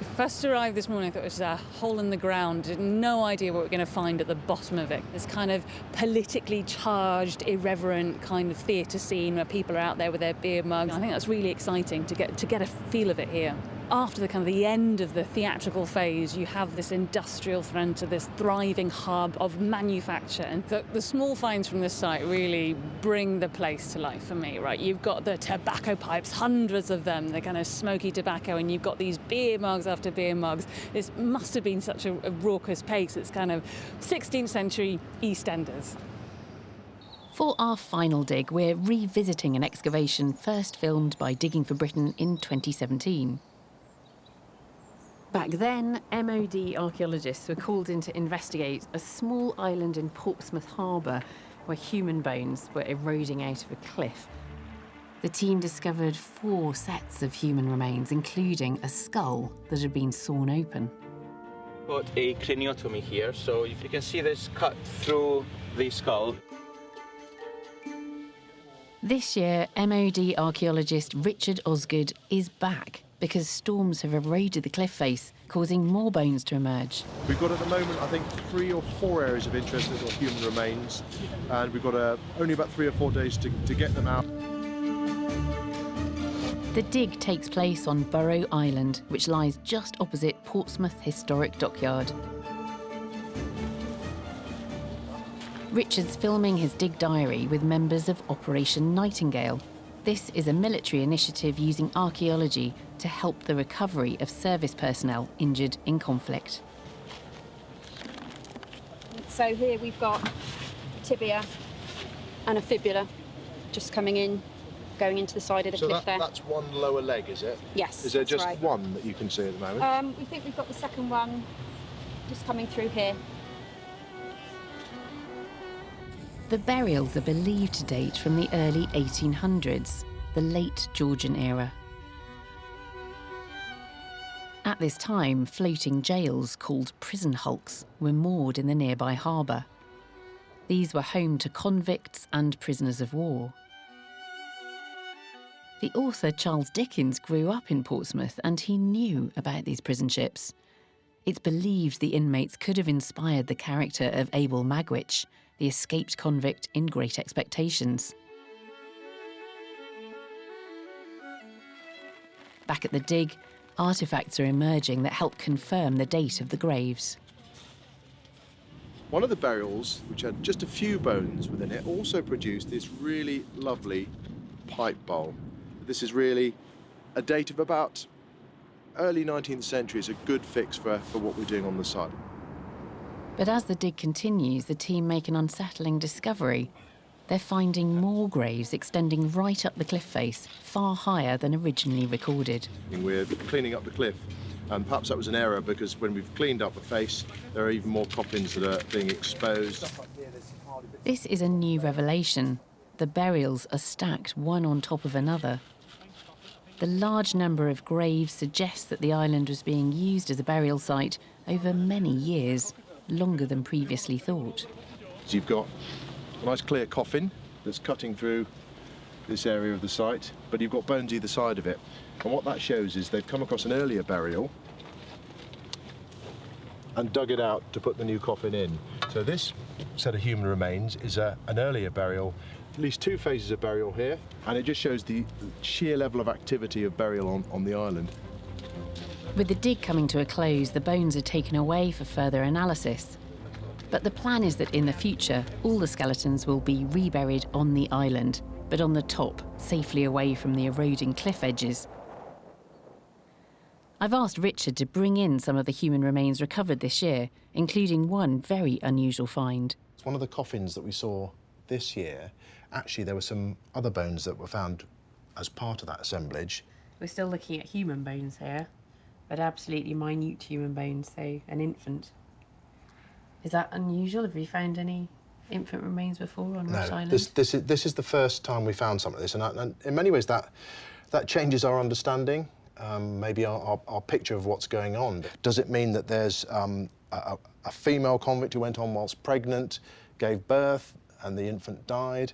We first arrived this morning, I thought it was a hole in the ground. Had no idea what we were going to find at the bottom of it. This kind of politically charged, irreverent kind of theatre scene where people are out there with their beer mugs. I think that's really exciting to get a feel of it here. After the end of the theatrical phase, you have this industrial thread to this thriving hub of manufacture. And the small finds from this site really bring the place to life for me, right? You've got the tobacco pipes, hundreds of them, the kind of smoky tobacco, and you've got these beer mugs after beer mugs. This must have been such a raucous pace. It's kind of 16th century EastEnders. For our final dig, we're revisiting an excavation first filmed by Digging for Britain in 2017. Back then, MOD archaeologists were called in to investigate a small island in Portsmouth Harbour where human bones were eroding out of a cliff. The team discovered 4 sets of human remains, including a skull that had been sawn open. Got a craniotomy here, so if you can see this cut through the skull. This year, MOD archaeologist Richard Osgood is back because storms have eroded the cliff face, causing more bones to emerge. We've got at the moment, I think, 3 or 4 areas of interest that got human remains, and we've got only about 3 or 4 days to get them out. The dig takes place on Burrow Island, which lies just opposite Portsmouth Historic Dockyard. Richard's filming his dig diary with members of Operation Nightingale. This is a military initiative using archaeology to help the recovery of service personnel injured in conflict. So here we've got a tibia and a fibula just coming in, going into the side of the cliff there. That's one lower leg, is it? Yes. Is there that's just right. one that you can see at the moment? We think we've got the second one just coming through here. The burials are believed to date from the early 1800s, the late Georgian era. At this time, floating jails called prison hulks were moored in the nearby harbour. These were home to convicts and prisoners of war. The author Charles Dickens grew up in Portsmouth and he knew about these prison ships. It's believed the inmates could have inspired the character of Abel Magwitch, the escaped convict in Great Expectations. Back at the dig, artefacts are emerging that help confirm the date of the graves. One of the burials, which had just a few bones within it, also produced this really lovely pipe bowl. This is really a date of about early 19th century. It's a good fix for what we're doing on the site. But as the dig continues, the team make an unsettling discovery. They're finding more graves extending right up the cliff face, far higher than originally recorded. We're cleaning up the cliff, And perhaps that was an error, because when we've cleaned up the face, there are even more coffins that are being exposed. This is a new revelation. The burials are stacked one on top of another. The large number of graves suggests that the island was being used as a burial site over many years, longer than previously thought. So you've got a nice clear coffin that's cutting through this area of the site, but you've got bones either side of it. And what that shows is they've come across an earlier burial and dug it out to put the new coffin in. So this set of human remains is an earlier burial, at least 2 phases of burial here, and it just shows the sheer level of activity of burial on the island. With the dig coming to a close, the bones are taken away for further analysis. But the plan is that in the future, all the skeletons will be reburied on the island, but on the top, safely away from the eroding cliff edges. I've asked Richard to bring in some of the human remains recovered this year, including one very unusual find. It's one of the coffins that we saw this year. Actually, there were some other bones that were found as part of that assemblage. We're still looking at human bones here, but absolutely minute human bones, so an infant. Is that unusual? Have you found any infant remains before on Ross Island? This is the first time we found something like this, and in many ways that changes our understanding, maybe our picture of what's going on. Does it mean that there's a female convict who went on whilst pregnant, gave birth, and the infant died?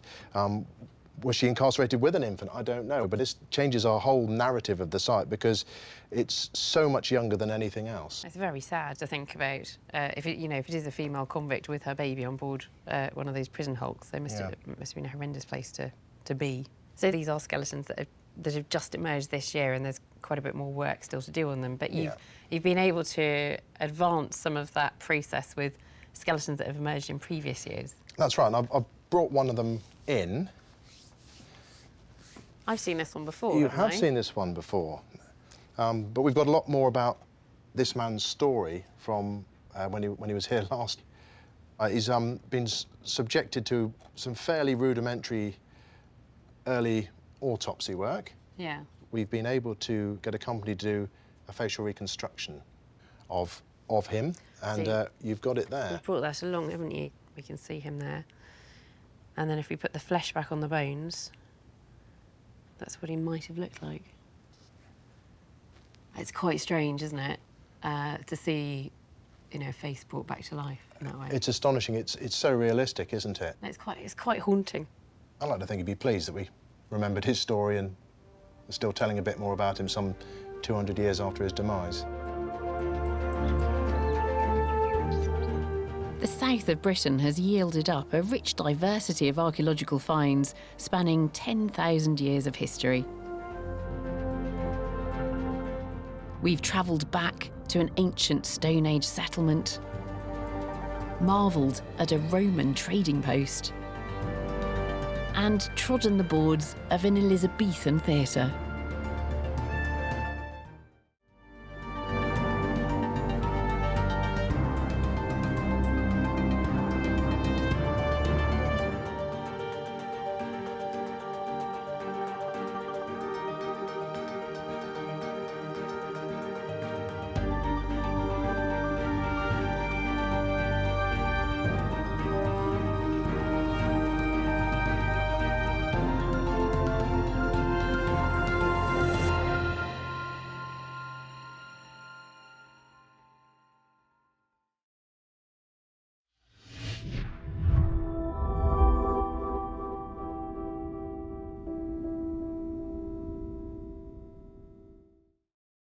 Was she incarcerated with an infant? I don't know, but this changes our whole narrative of the site because it's so much younger than anything else. It's very sad to think about. If it is a female convict with her baby on board one of those prison hulks, there must have been a horrendous place to be. So these are skeletons that have just emerged this year, and there's quite a bit more work still to do on them. But you've been able to advance some of that process with skeletons that have emerged in previous years. That's right, and I've brought one of them in. I've seen this one before. You have seen this one before, but we've got a lot more about this man's story from when he was here last. He's been subjected to some fairly rudimentary early autopsy work. Yeah. We've been able to get a company to do a facial reconstruction of him, and you've got it there. You've brought that along, haven't you? We can see him there. And then if we put the flesh back on the bones, that's what he might have looked like. It's quite strange, isn't it, to see, a face brought back to life in that way. It's astonishing. It's so realistic, isn't it? It's quite haunting. I'd like to think he'd be pleased that we remembered his story and are still telling a bit more about him some 200 years after his demise. The south of Britain has yielded up a rich diversity of archaeological finds spanning 10,000 years of history. We've travelled back to an ancient Stone Age settlement, marvelled at a Roman trading post, and trodden the boards of an Elizabethan theatre.